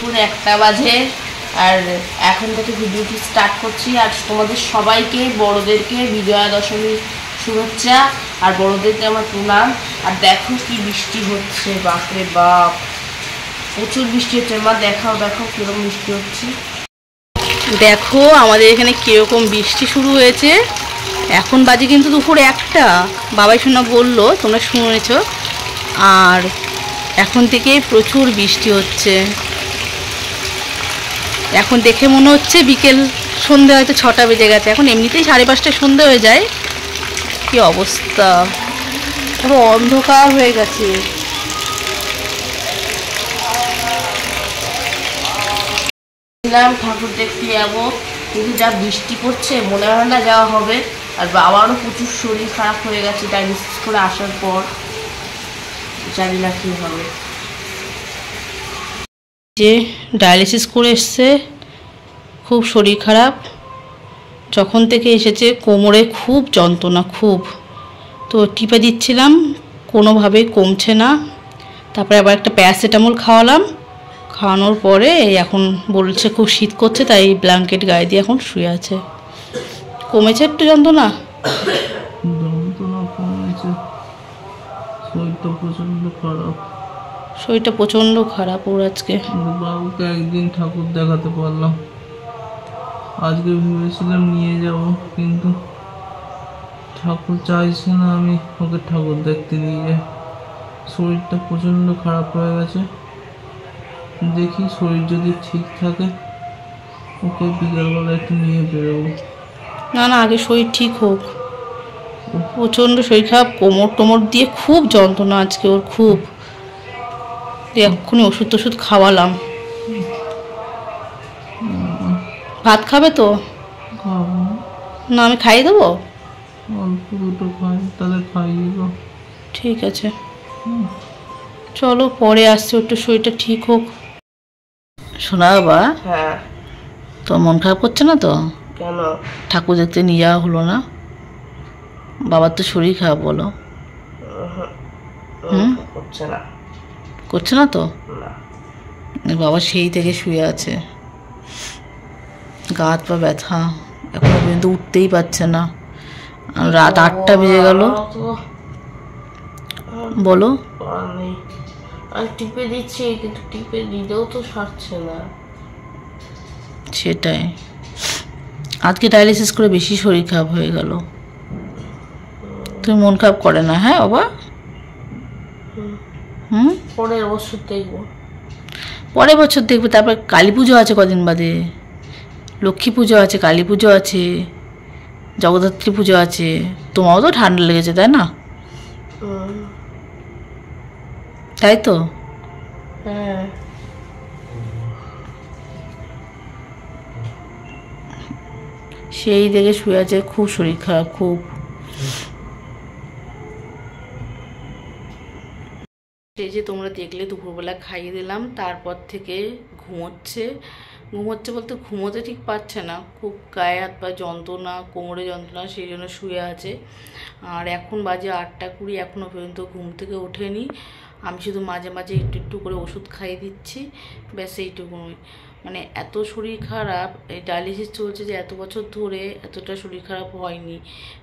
দুপুর 1টা বাজে আর এখন থেকে ভিডিওটি স্টার্ট করছি। আর তোমাদের সবাইকে বড়দেরকে বিজয়া দশমীর শুভেচ্ছা আর বড়দেরকে আমার প্রণাম। আর দেখো কি বৃষ্টি হচ্ছে, বাপরে বাপ প্রচুর বৃষ্টি হচ্ছে। মা দেখাও কিরকম বৃষ্টি হচ্ছে। দেখো আমাদের এখানে কিরকম বৃষ্টি শুরু হয়েছে। এখন বাজে কিন্তু দুপুর 1টা, বাবাই শোনা বললো, তোমরা শুনেছ। আর এখন থেকে প্রচুর বৃষ্টি হচ্ছে। এখন দেখে মনে হচ্ছে বিকেল সন্ধে হয়তো 6টা বেজে গেছে। এখন এমনিতেই 5:30 সন্ধে হয়ে যায়। কি অবস্থা, পুরো অন্ধকার হয়ে গেছে। ঠাকুর দেখতে যাবো, কিন্তু যা বৃষ্টি পড়ছে মনে হয় না যাওয়া হবে। আর বাবারও প্রচুর শরীর খারাপ হয়ে গেছে ডায়ালিসিস করে আসার পর, জানি না কি হবে। যে ডায়ালিসিস করে এসছে, খুব শরীর খারাপ। যখন থেকে এসেছে কোমরে খুব যন্ত্রণা, খুব। তো টিপে দিচ্ছিলাম, কোনোভাবেই কমছে না। তারপরে আবার একটা প্যারাসিটামল খাওয়ালাম। খাওয়ানোর পরে এখন বলছে খুব শীত করছে, তাই ব্ল্যাঙ্কেট গায়ে দিয়ে এখন শুয়ে আছে। কমেছে একটু যন্ত্রণা? কমেছে। শরীরটা প্রচন্ড খারাপ। শরীরটা প্রচন্ড খারাপ ওর আজকে। বাবুকে একদিন ঠাকুর দেখাতে পারলাম। আজকে ভেবেছিলাম নিয়ে যাব, কিন্তু ঠাকুর চাইছে না আমি ওকে ঠাকুর দেখতে নিয়ে যাই। শরীরটা প্রচন্ড খারাপ হয়ে গেছে। দেখি শরীর যদি ঠিক থাকে ওকে বিকালবেলা একটু নিয়ে বেরোবো। না আগে শরীর ঠিক হোক। প্রচণ্ড শরীর খারাপ, কোমর দিয়ে খুব যন্ত্রণা আজকে ওর, খুব। এক্ষুনি ওষুধ খাওয়ালাম। ভাত খাবে তো? না আমি খাইয়ে দেবো। অল্প দুটো খাই, তাহলে খাইয়ে দেবো। ঠিক আছে, চলো পরে আসছে, একটু শরীরটা ঠিক হোক। শোনা বাবা, হ্যাঁ তো মন খারাপ করছে না তো? কেন? ঠাকুর দেখতে নিয়ে যাওয়া হলো না। বাবার তো শরীর খারাপ, বলো। করছে না তো? বাবা সেই থেকে শুয়ে আছে, গা হাত পা ব্যথা, এখনো পর্যন্ত উঠতেই পারছে না। রাত 8টা বেজে গেল। বলো। টিপে দিচ্ছি, কিন্তু টিপে দিলেও তো সারছে না। সেটাই, আজকে ডায়ালিসিস করে বেশি শরীর খারাপ হয়ে গেল। তুমি মন খারাপ করে না? হ্যাঁ বাবা। পরের বছর দেখবো। পরের বছর দেখবে। তারপর কালী পুজো আছে কদিন বাদে, লক্ষ্মী পুজো আছে, কালী পুজো আছে, জগদ্ধাত্রী পুজো আছে। তোমারও তো ঠান্ডা লেগেছে, তাই না? তাই তো? হ্যাঁ। সেই দেখে শুয়ে আছে, খুব শরীর খারাপ, খুব। এই যে তোমরা দেখলে দুপুরবেলা খাইয়ে দিলাম, তারপর থেকে ঘুমোচ্ছে বলতে ঘুমোতে ঠিক পাচ্ছে না, খুব গায়ে হাত পা যন্ত্রণা, কোমরে যন্ত্রণা, সেই জন্য শুয়ে আছে। আর এখন বাজে 8:20, এখনও পর্যন্ত ঘুম থেকে ওঠেনি। আমি শুধু মাঝে মাঝে একটু করে ওষুধ খাইয়ে দিচ্ছি, ব্যাস এইটুকুই। মানে এত শরীর খারাপ, এই ডায়ালিসিস চলছে যে এত বছর ধরে এতটা শরীর খারাপ হয়নি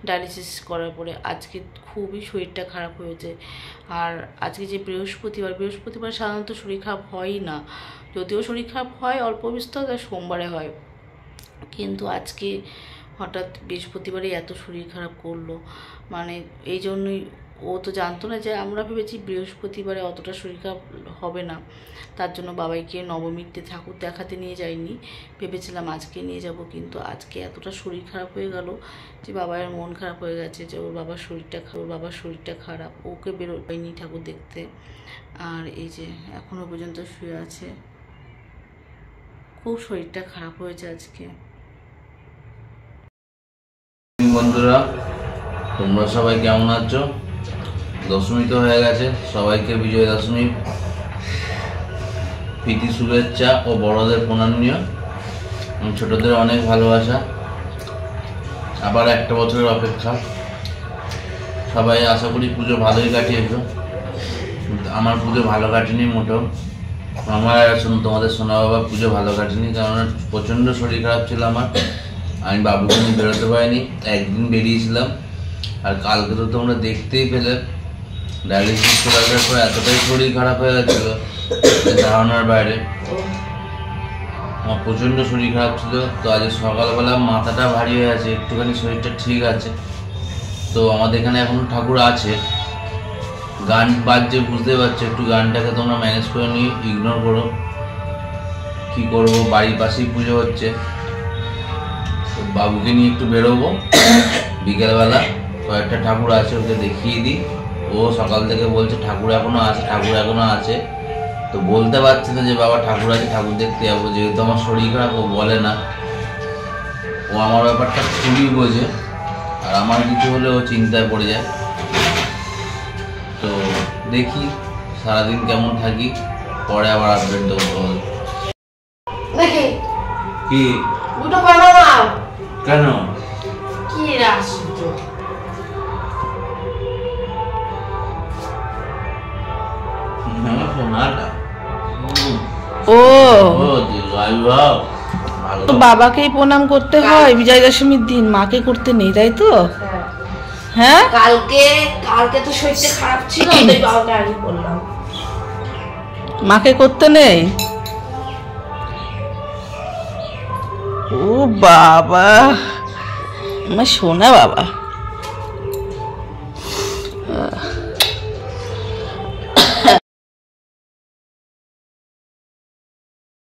ডায়ালিসিস করার পরে। আজকে খুবই শরীরটা খারাপ হয়েছে। আর আজকে যে বৃহস্পতিবার সাধারণত শরীর খারাপ হয়ই না, যদিও শরীর খারাপ হয় অল্প বিস্তর, তাই সোমবারে হয়। কিন্তু আজকে হঠাৎ বৃহস্পতিবারে এত শরীর খারাপ করলো, মানে এই জন্যই। ও তো জানতো না যে, আমরা ভেবেছি বৃহস্পতিবারে অতটা শরীর খারাপ হবে না, তার জন্য বাবাইকে নবমীতে ঠাকুর দেখাতে নিয়ে যাইনি। ভেবেছিলাম আজকে নিয়ে যাব, কিন্তু আজকে এতটা শরীর খারাপ হয়ে গেল যে বাবার মন খারাপ হয়ে গেছে যে ওর বাবার শরীরটা খারাপ, ওকে বেরোয়নি ঠাকুর দেখতে। আর এই যে এখনো পর্যন্ত শুয়ে আছে, খুব শরীরটা খারাপ হয়েছে আজকে। বন্ধুরা তোমরা সবাই কেমন আছো? দশমী তো হয়ে গেছে, সবাইকে বিজয়া দশমী প্রীতি শুভেচ্ছা ও বড়দের প্রণাম নিও। ছোটদের অনেক ভালোবাসা। আবার একটা বছরের অপেক্ষা। সবাই আশা করি পুজো ভালোই কাটিয়েছো। আমার পুজো ভালো কাটেনি মোটেও। আমার শুনুন, তোমাদের সোনা বাবা পুজো ভালো কাটেনি, কারণ প্রচণ্ড শরীর খারাপ ছিল আমার। আমি বাবুকে নিয়ে বেরোতে পারিনি, একদিন বেরিয়েছিলাম। আর কালকে তো তোমরা দেখতেই পেলে, ডায়ালিসিস করার পর এতটাই শরীর খারাপ হয়ে গেছিলো ধারণার বাইরে। আমার প্রচণ্ড শরীর খারাপ ছিল। তো আজ সকালবেলা মাথাটা ভারী হয়ে আছে, একটুখানি শরীরটা ঠিক আছে। তো আমাদের এখানে এখন ঠাকুর আছে, গান বাজছে, বুঝতে পারছো। একটু গানটাকে তোমরা ম্যানেজ করে নিয়ে ইগনোর করো। কি করবো, বাড়ির পাশেই পুজো হচ্ছে। তো বাবুকে নিয়ে একটু বেরোবো বিকেলবেলা, কয়েকটা ঠাকুর আছে, ওকে দেখিয়ে দিই। ও সকাল থেকে বলছে ঠাকুর এখনো আছে, ঠাকুর এখনো আছে। তো বলতে পারছি না যে বাবা ঠাকুর আছে, ঠাকুর দেখতে যাবো, যেহেতু আমার শরীর খারাপ। ও বলে না, ও আমার ব্যাপারটা খুবই বোঝে। আর আমার কিছু হলে ও চিন্তায় পড়ে যায়। তো দেখি সারাদিন কেমন থাকি, পরে আবার আপডেট দেবো। দেখি কি দুটো বানাও। কেন? কি রাস ও বাবাকেই প্রণাম করতে হয় বিজয়া দশমীর দিন, মাকে করতে নেই, তাই তো? হ্যাঁ, কালকে তো শরীরটা খারাপ ছিল, তাই বাবাকে আগে বললাম মাকে করতে নেই। ও বাবা, আমার সোনা বাবা।